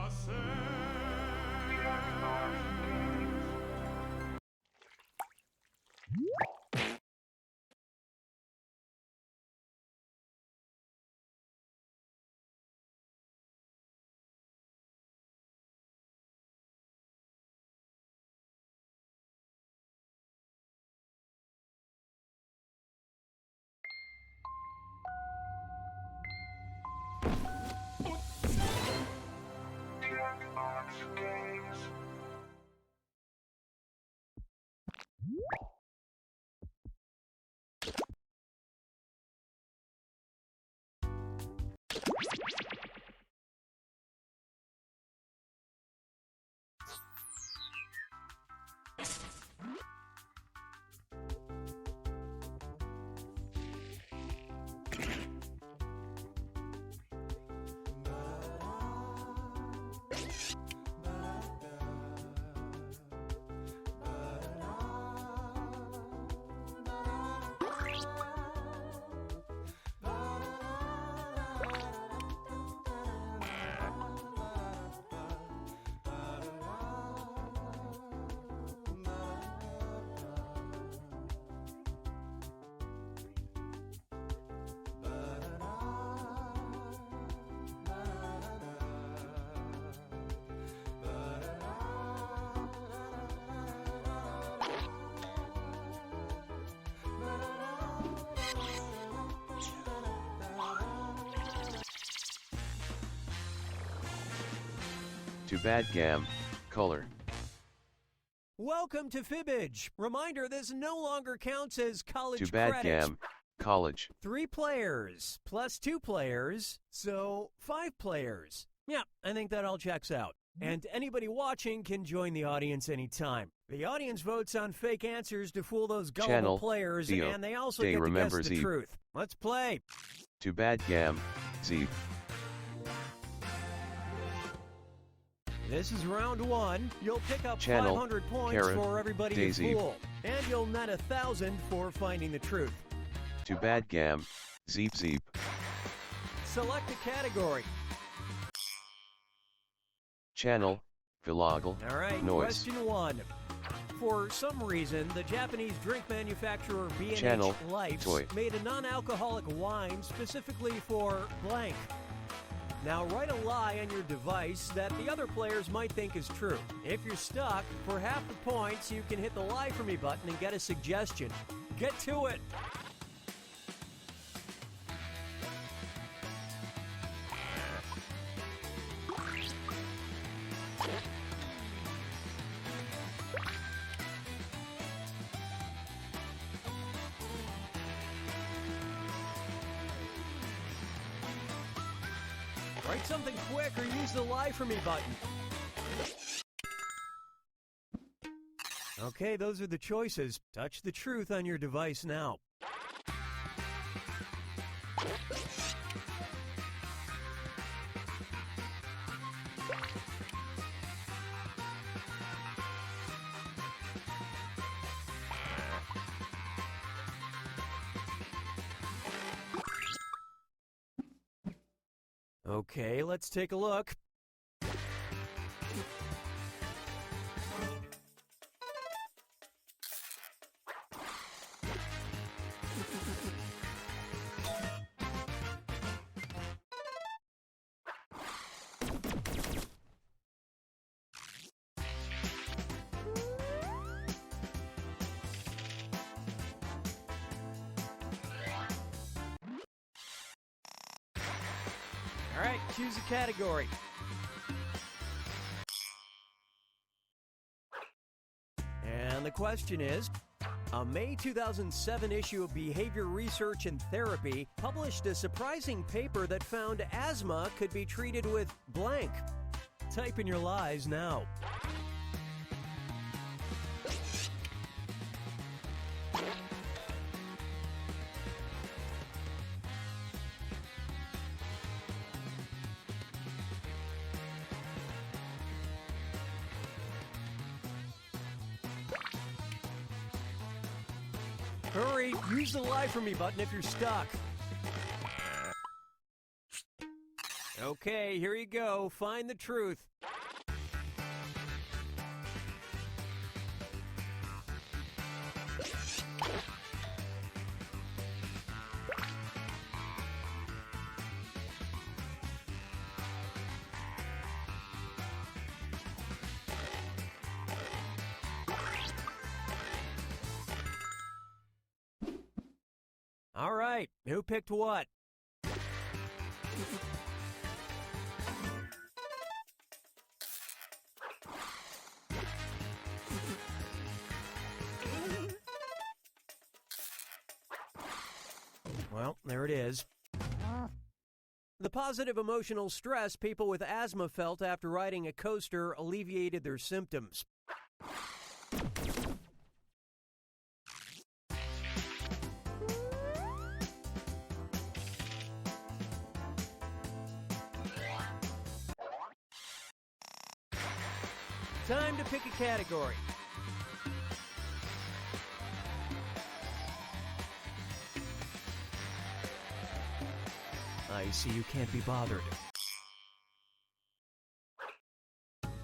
Too bad Gam, color. Welcome to Fibbage. Reminder, this no longer counts as college Too bad credits. Gam, college. 3 players plus 2 players, so 5 players. Yeah, I think that all checks out. And anybody watching can join the audience anytime. The audience votes on fake answers to fool those gullible Channel, players, Theo, and they also Day get to guess remembers the Eve. truth. Let's play. Too bad Gam, Zeep. This is round 1. You'll pick up Channel, 500 points Kara, for everybody Daisy. you fool. And you'll net 1,000 for finding the truth. Too bad Gam, Zeep Zeep. Select a category. Channel, helogl, All right, noise. question 1. For some reason, the Japanese drink manufacturer B&H Channel, Lights toy. made a non-alcoholic wine specifically for blank. Now write a lie on your device that the other players might think is true. If you're stuck, for half the points, you can hit the Lie For Me button and get a suggestion. Get to it! Write something quick or use the Lie For Me button. Okay, those are the choices. Touch the truth on your device now. Okay, let's take a look. All right, choose a category. And the question is, a May 2007 issue of Behavior Research and Therapy published a surprising paper that found asthma could be treated with blank. Type in your lies now. Hurry, use the Lie For Me button if you're stuck. Okay, here you go. Find the truth. All right, who picked what? Well, there it is. The positive emotional stress people with asthma felt after riding a coaster alleviated their symptoms. Time to pick a category. I see you can't be bothered.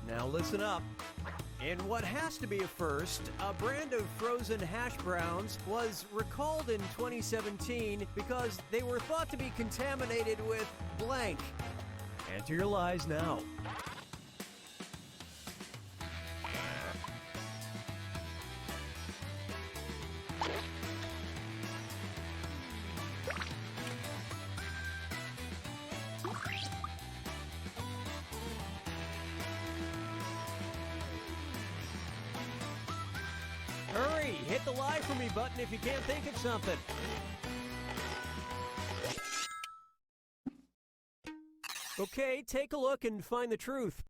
Now listen up. In what has to be a first, a brand of frozen hash browns was recalled in 2017 because they were thought to be contaminated with blank. Enter your lies now. Hurry! Hit the Lie For Me button if you can't think of something. Okay, take a look and find the truth.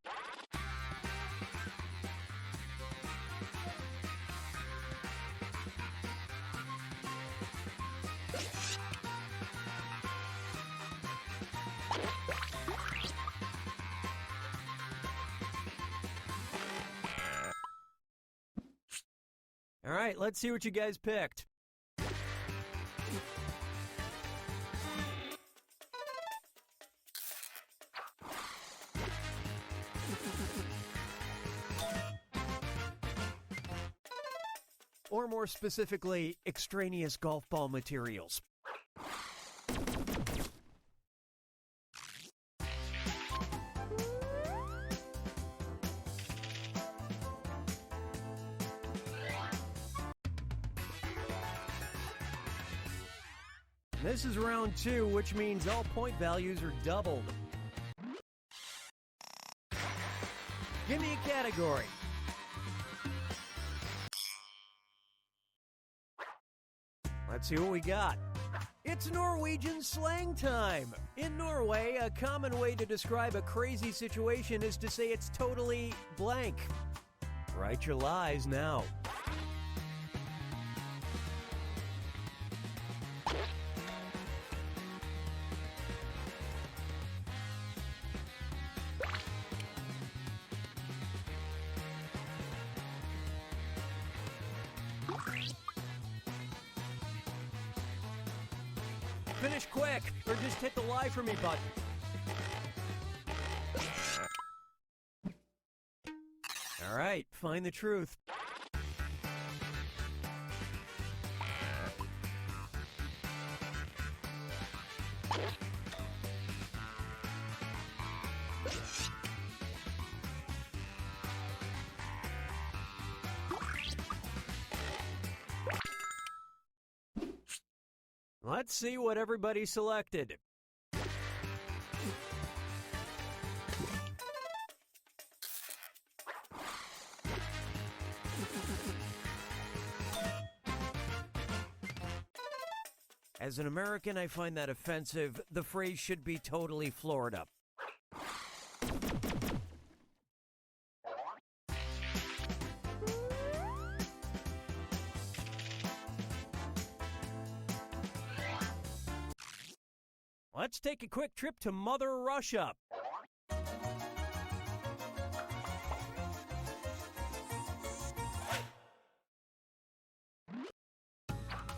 All right, let's see what you guys picked. Or more specifically, extraneous golf ball materials. This is round 2, which means all point values are doubled. Give me a category. Let's see what we got. It's Norwegian slang time. In Norway, a common way to describe a crazy situation is to say it's totally blank. Write your lies now. Finish quick, or just hit the lie for me button. All right, find the truth. Let's see what everybody selected. As an American, I find that offensive. The phrase should be totally Florida. Let's take a quick trip to Mother Russia.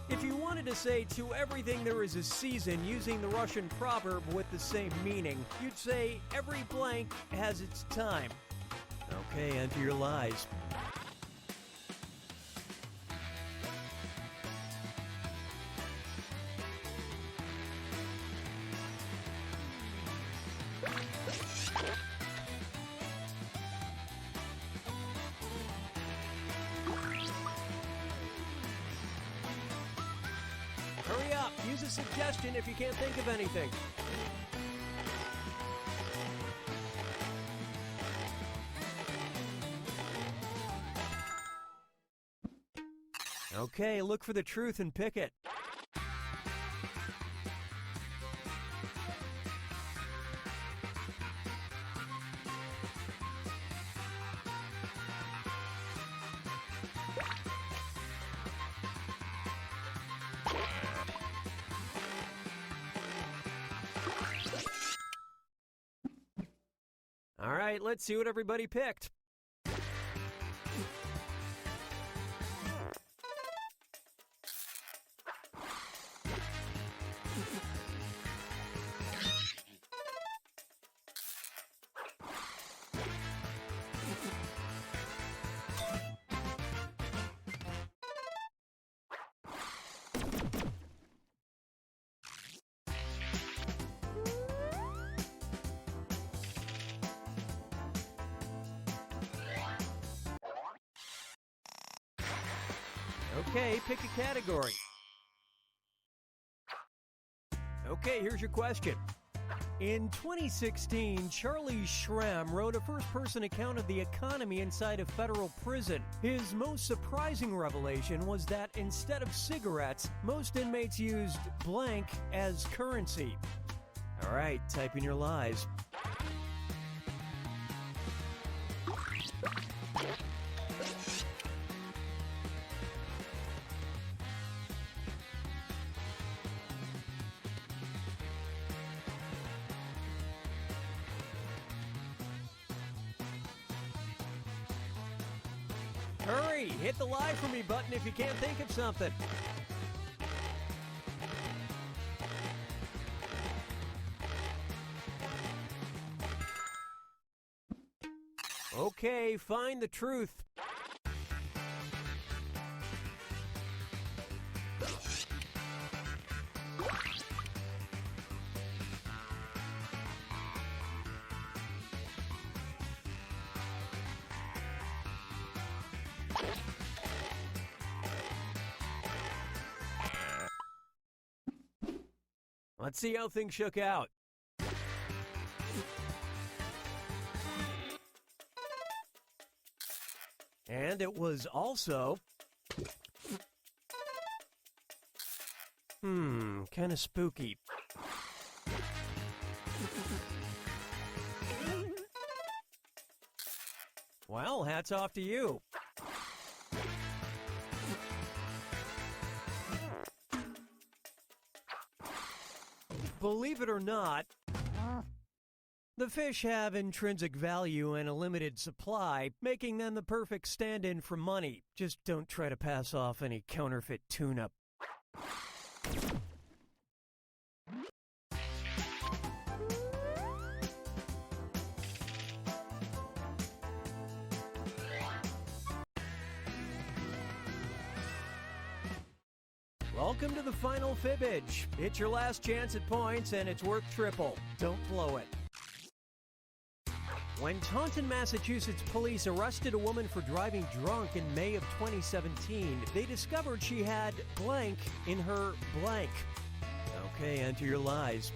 If you wanted to say to everything there is a season using the Russian proverb with the same meaning, you'd say every blank has its time. Okay, enter your lies. Hurry up, use a suggestion if you can't think of anything. Okay, look for the truth and pick it. All right, let's see what everybody picked. Okay, pick a category. Okay, here's your question. In 2016, Charlie Shrem wrote a first-person account of the economy inside a federal prison. His most surprising revelation was that instead of cigarettes, most inmates used blank as currency. All right, type in your lies. Hurry! Hit the lie for me button if you can't think of something. Okay, find the truth. Let's see how things shook out. And it was also... Kind of spooky. Well, hats off to you. Believe it or not, the fish have intrinsic value and a limited supply, making them the perfect stand-in for money. Just don't try to pass off any counterfeit tuna. Welcome to the final fibbage. It's your last chance at points, and it's worth triple. Don't blow it. When Taunton, Massachusetts police arrested a woman for driving drunk in May of 2017, they discovered she had blank in her blank. Okay, enter your lies.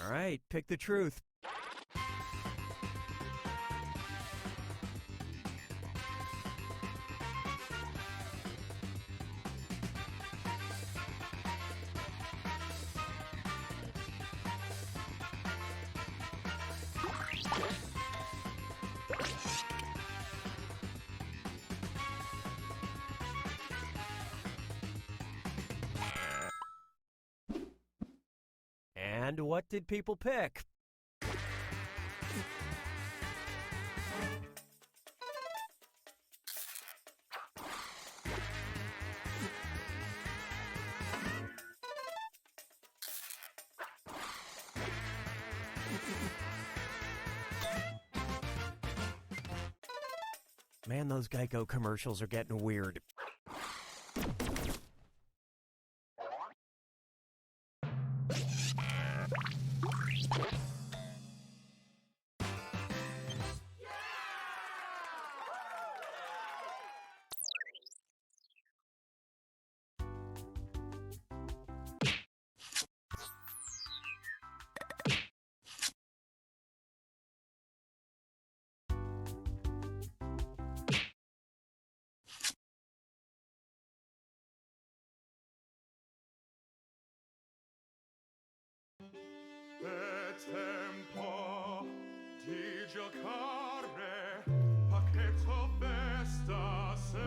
All right, pick the truth. And what did people pick? Man, those Geico commercials are getting weird. È tempo di giocare, pacchetto festa sei.